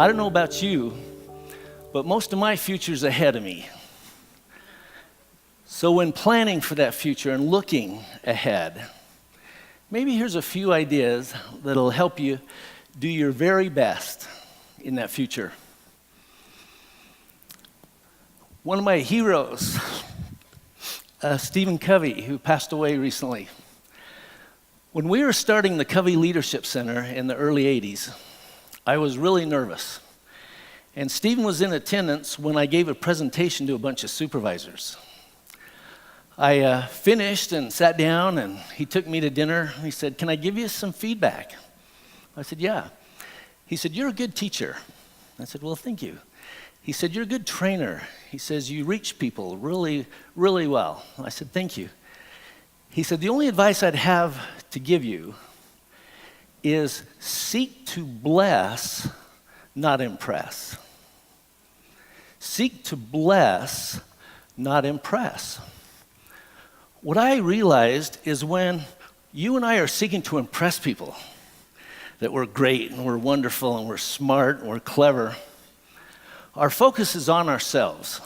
I don't know about you, but most of my future's ahead of me. So when planning for that future and looking ahead, maybe here's a few ideas that'll help you do your very best in that future. One of my heroes, Stephen Covey, who passed away recently. When we were starting the Covey Leadership Center in the early 80s, I was really nervous. And Stephen was in attendance when I gave a presentation to a bunch of supervisors. I finished and sat down, and he took me to dinner. He said, "Can I give you some feedback?" I said, "Yeah." He said, "You're a good teacher." I said, "Well, thank you." He said, "You're a good trainer." He says, "You reach people really, really well." I said, "Thank you." He said, "The only advice I'd have to give you is seek to bless, not impress." Seek to bless, not impress. What I realized is when you and I are seeking to impress people, that we're great and we're wonderful and we're smart and we're clever, our focus is on ourselves.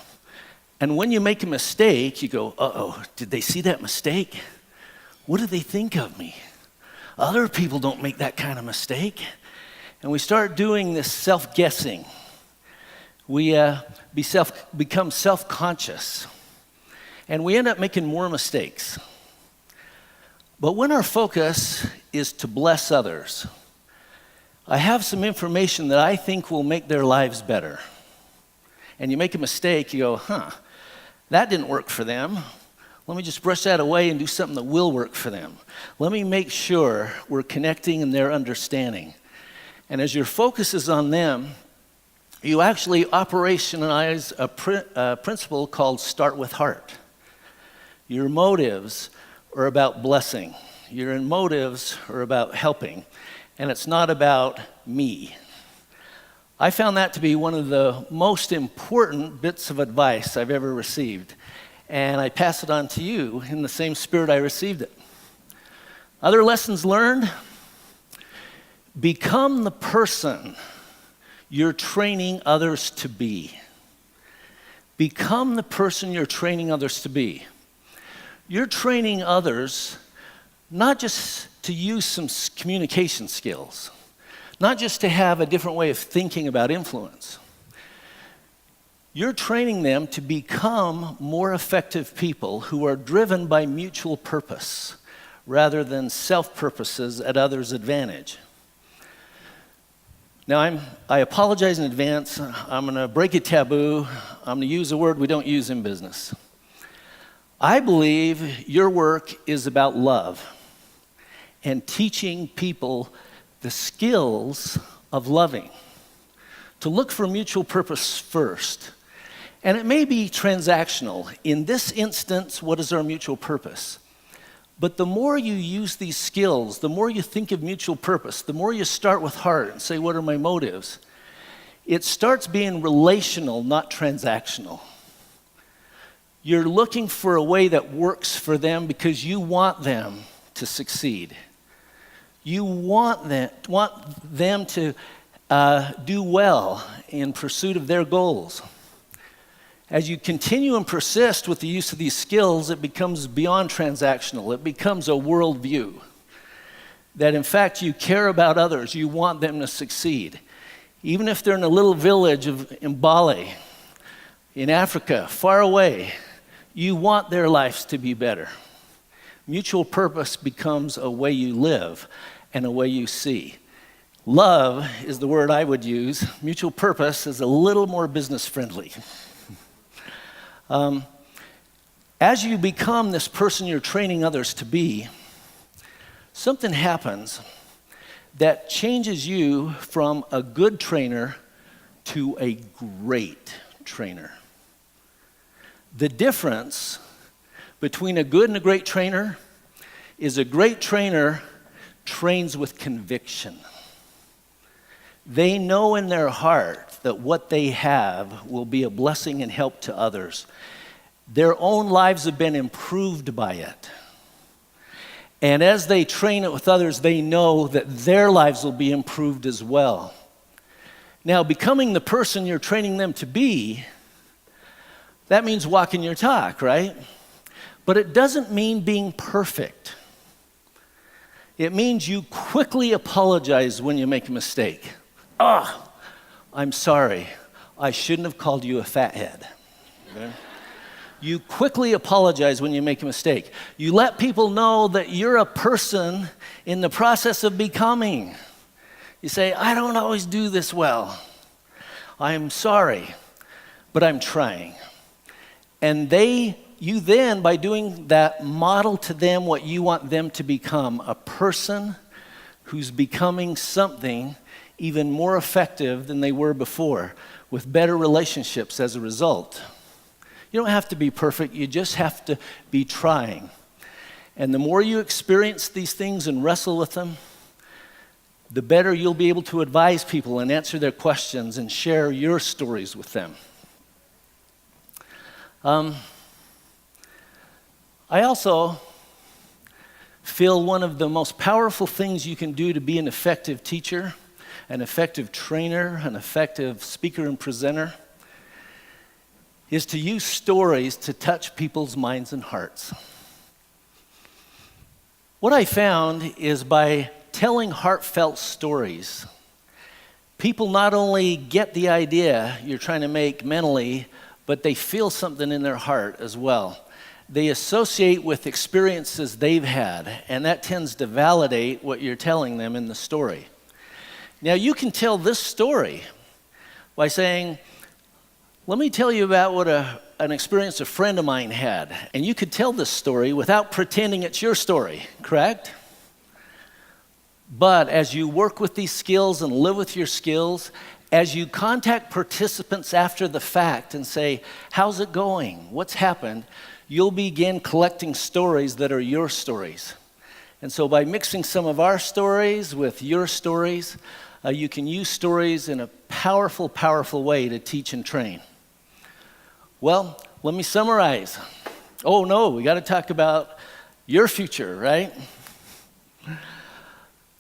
And when you make a mistake, you go, "Uh-oh, did they see that mistake? What do they think of me? Other people don't make that kind of mistake." And we start doing this self-guessing. We become self-conscious. And we end up making more mistakes. But when our focus is to bless others, I have some information that I think will make their lives better. And you make a mistake, you go, that didn't work for them. Let me just brush that away and do something that will work for them. Let me make sure we're connecting and they're understanding. And as your focus is on them, you actually operationalize a principle called start with heart. Your motives are about blessing. Your motives are about helping. And it's not about me. I found that to be one of the most important bits of advice I've ever received. And I pass it on to you in the same spirit I received it. Other lessons learned: become the person you're training others to be. Become the person you're training others to be. You're training others not just to use some communication skills, not just to have a different way of thinking about influence. You're training them to become more effective people who are driven by mutual purpose rather than self-purposes at others' advantage. Now, I apologize in advance. I'm going to break a taboo. I'm going to use a word we don't use in business. I believe your work is about love and teaching people the skills of loving, to look for mutual purpose first. And it may be transactional. In this instance, what is our mutual purpose? But the more you use these skills, the more you think of mutual purpose, the more you start with heart and say, what are my motives? It starts being relational, not transactional. You're looking for a way that works for them because you want them to succeed. You want them to do well in pursuit of their goals. As you continue and persist with the use of these skills, it becomes beyond transactional. It becomes a worldview. That in fact, you care about others. You want them to succeed. Even if they're in a little village in Bali, in Africa, far away, you want their lives to be better. Mutual purpose becomes a way you live and a way you see. Love is the word I would use. Mutual purpose is a little more business friendly. As you become this person you're training others to be, something happens that changes you from a good trainer to a great trainer. The difference between a good and a great trainer is a great trainer trains with conviction. They know in their heart that what they have will be a blessing and help to others. Their own lives have been improved by it. And as they train it with others, they know that their lives will be improved as well. Now, becoming the person you're training them to be, that means walking your talk, right? But it doesn't mean being perfect. It means you quickly apologize when you make a mistake. I'm sorry. I shouldn't have called you a fathead. Okay? You quickly apologize when you make a mistake. You let people know that you're a person in the process of becoming. You say, I don't always do this well. I'm sorry, but I'm trying. And you then, by doing that, model to them what you want them to become, a person who's becoming something even more effective than they were before, with better relationships as a result. You don't have to be perfect, you just have to be trying. And the more you experience these things and wrestle with them, the better you'll be able to advise people and answer their questions and share your stories with them. I also feel one of the most powerful things you can do to be an effective teacher, an effective trainer, an effective speaker and presenter is to use stories to touch people's minds and hearts. What I found is by telling heartfelt stories, people not only get the idea you're trying to make mentally, but they feel something in their heart as well. They associate with experiences they've had, and that tends to validate what you're telling them in the story. Now, you can tell this story by saying, let me tell you about what an experience a friend of mine had. And you could tell this story without pretending it's your story, correct? But as you work with these skills and live with your skills, as you contact participants after the fact and say, how's it going? What's happened? You'll begin collecting stories that are your stories. And so by mixing some of our stories with your stories, you can use stories in a powerful, powerful way to teach and train. Well, let me summarize. Oh no, we got to talk about your future, right?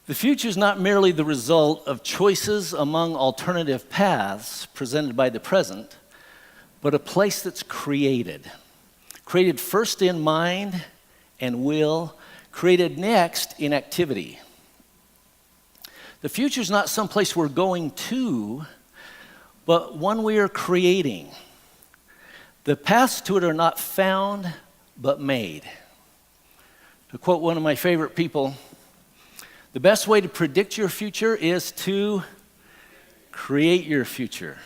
The future is not merely the result of choices among alternative paths presented by the present, but a place that's created. Created first in mind and will, created next in activity. The future is not some place we're going to, but one we are creating. The paths to it are not found, but made. To quote one of my favorite people, the best way to predict your future is to create your future.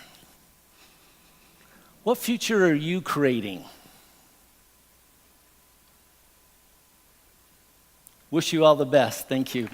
What future are you creating? Wish you all the best. Thank you.